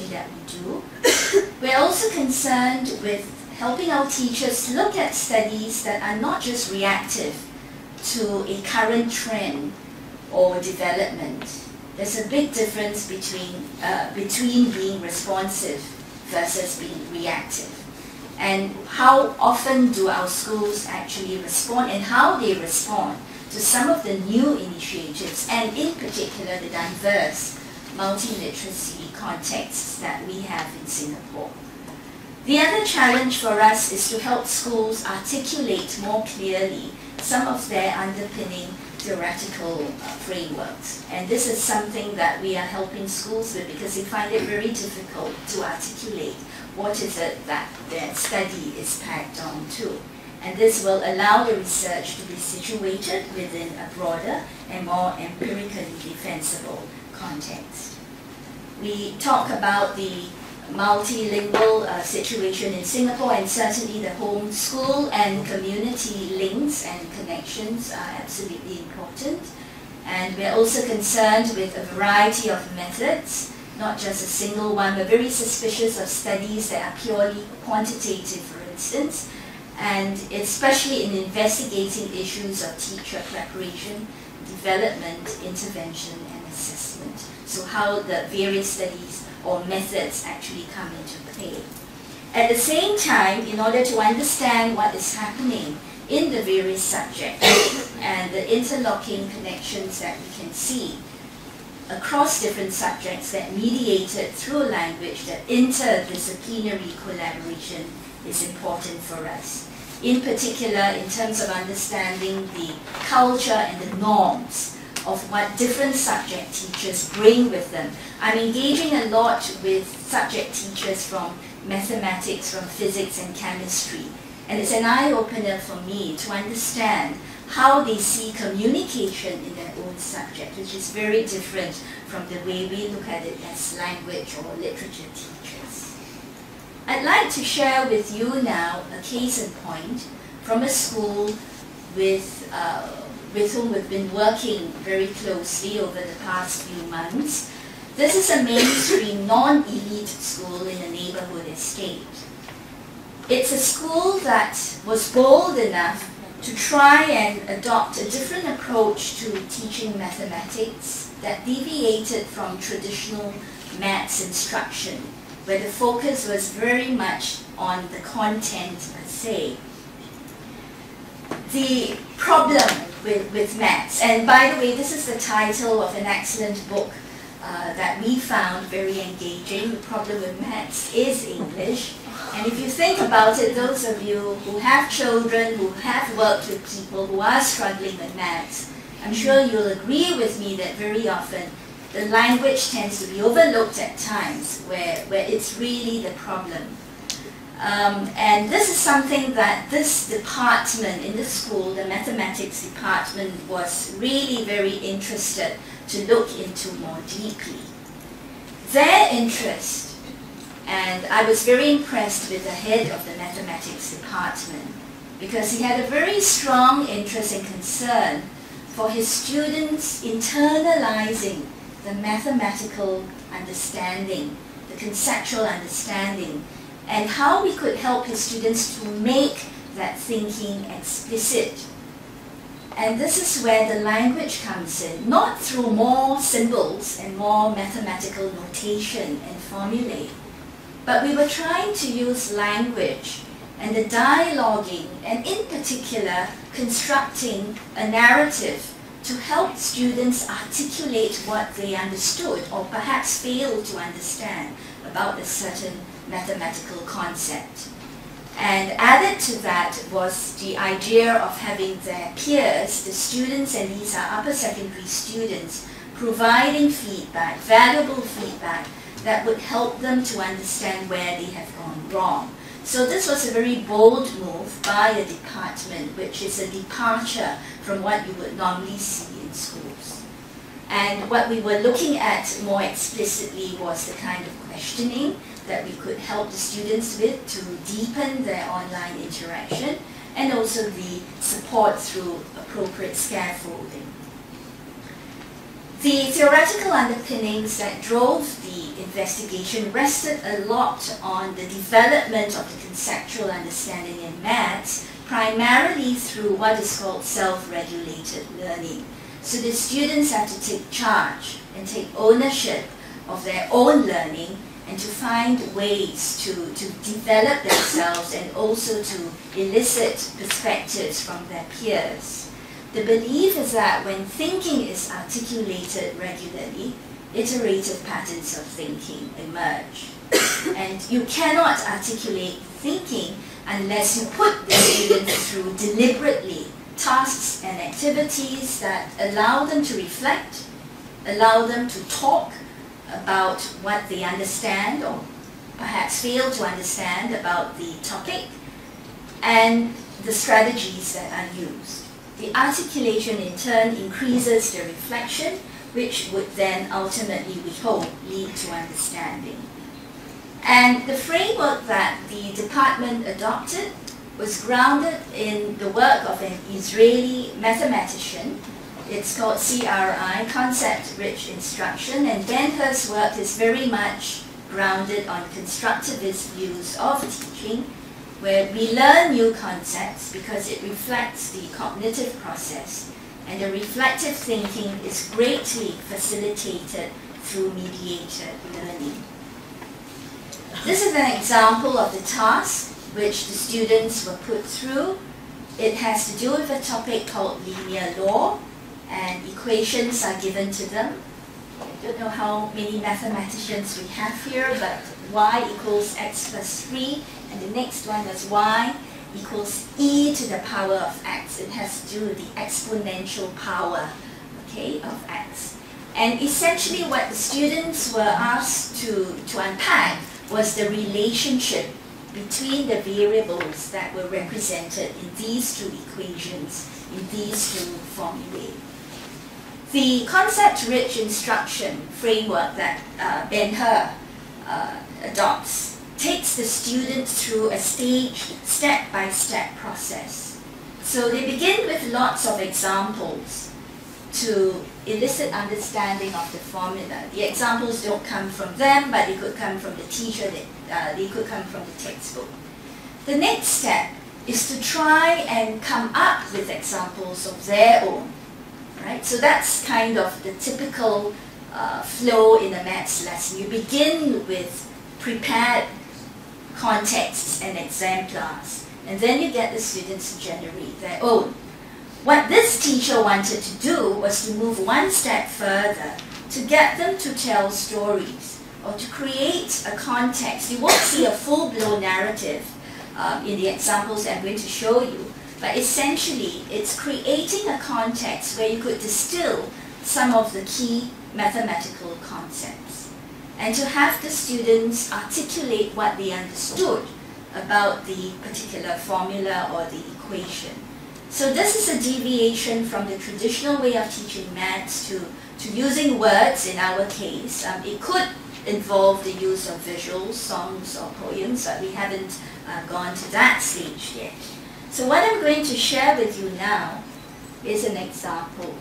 that we do. We're also concerned with helping our teachers look at studies that are not just reactive to a current trend or development. There's a big difference between being responsive versus being reactive. And how often do our schools actually respond, and how they respond to some of the new initiatives, and in particular the diverse multiliteracy contexts that we have in Singapore. The other challenge for us is to help schools articulate more clearly some of their underpinning theoretical frameworks. And this is something that we are helping schools with because they find it very difficult to articulate what is it that their study is packed on to. And this will allow the research to be situated within a broader and more empirically defensible context. We talk about the multilingual situation in Singapore, and certainly the home school and community links and connections are absolutely important. And we're also concerned with a variety of methods, not just a single one. We're very suspicious of studies that are purely quantitative, for instance, and especially in investigating issues of teacher preparation, development, intervention, and assessment. So how the various studies or methods actually come into play. At the same time, in order to understand what is happening in the various subjects and the interlocking connections that we can see across different subjects that mediated through language, that interdisciplinary collaboration is important for us. In particular, in terms of understanding the culture and the norms of what different subject teachers bring with them. I'm engaging a lot with subject teachers from mathematics, from physics and chemistry. And it's an eye-opener for me to understand how they see communication in their own subject, which is very different from the way we look at it as language or literature teachers. I'd like to share with you now a case in point from a school with whom we've been working very closely over the past few months. This is a mainstream non-elite school in a neighborhood estate. It's a school that was bold enough to try and adopt a different approach to teaching mathematics that deviated from traditional maths instruction, where the focus was very much on the content per se. The problem with maths, and by the way, this is the title of an excellent book that we found very engaging. The problem with maths is English. And if you think about it, those of you who have children, who have worked with people who are struggling with maths, I'm sure you'll agree with me that very often the language tends to be overlooked at times where it's really the problem. And this is something that this department in the school, the mathematics department, was really very interested to look into more deeply. Their interest, and I was very impressed with the head of the mathematics department, because he had a very strong interest and concern for his students internalizing the mathematical understanding, the conceptual understanding, and how we could help his students to make that thinking explicit. And this is where the language comes in, not through more symbols and more mathematical notation and formulae, but we were trying to use language and the dialoguing, and in particular constructing a narrative to help students articulate what they understood or perhaps failed to understand about a certain mathematical concept. And added to that was the idea of having their peers, the students, and these are upper secondary students, providing feedback, valuable feedback that would help them to understand where they have gone wrong. So this was a very bold move by a department, which is a departure from what you would normally see in schools. And what we were looking at more explicitly was the kind of questioning that we could help the students with to deepen their online interaction, and also the support through appropriate scaffolding. The theoretical underpinnings that drove the investigation rested a lot on the development of the conceptual understanding in maths, primarily through what is called self-regulated learning. So the students have to take charge and take ownership of their own learning and to find ways to develop themselves and also to elicit perspectives from their peers. The belief is that when thinking is articulated regularly, iterative patterns of thinking emerge. And you cannot articulate thinking unless you put the students through deliberately tasks and activities that allow them to reflect, allow them to talk about what they understand or perhaps fail to understand about the topic, and the strategies that are used. The articulation in turn increases the reflection, which would then ultimately, we hope, lead to understanding. And the framework that the department adopted was grounded in the work of an Israeli mathematician. It's called CRI, Concept-Rich Instruction, and Ben-Hur's work is very much grounded on constructivist views of teaching, where we learn new concepts because it reflects the cognitive process, and the reflective thinking is greatly facilitated through mediated learning. This is an example of the task which the students were put through. It has to do with a topic called linear law, and equations are given to them. I don't know how many mathematicians we have here, but y equals x plus 3, and the next one was y equals e to the power of x. It has to do with the exponential power, okay, of x. And essentially what the students were asked to unpack was the relationship between the variables that were represented in these two equations, in these two formulae. The concept-rich instruction framework that Ben-Hur adopts takes the student through a staged, step-by-step process. So they begin with lots of examples to elicit understanding of the formula. The examples don't come from them, but they could come from the teacher, they could come from the textbook. The next step is to try and come up with examples of their own. Right? So that's kind of the typical flow in a maths lesson. You begin with prepared contexts and exemplars, and then you get the students to generate their own. What this teacher wanted to do was to move one step further, to get them to tell stories or to create a context. You won't see a full-blown narrative in the examples I'm going to show you, but essentially it's creating a context where you could distill some of the key mathematical concepts and to have the students articulate what they understood about the particular formula or the equation. So this is a deviation from the traditional way of teaching maths to using words in our case. It could involve the use of visuals, songs or poems, but we haven't gone to that stage yet. So what I'm going to share with you now is an example.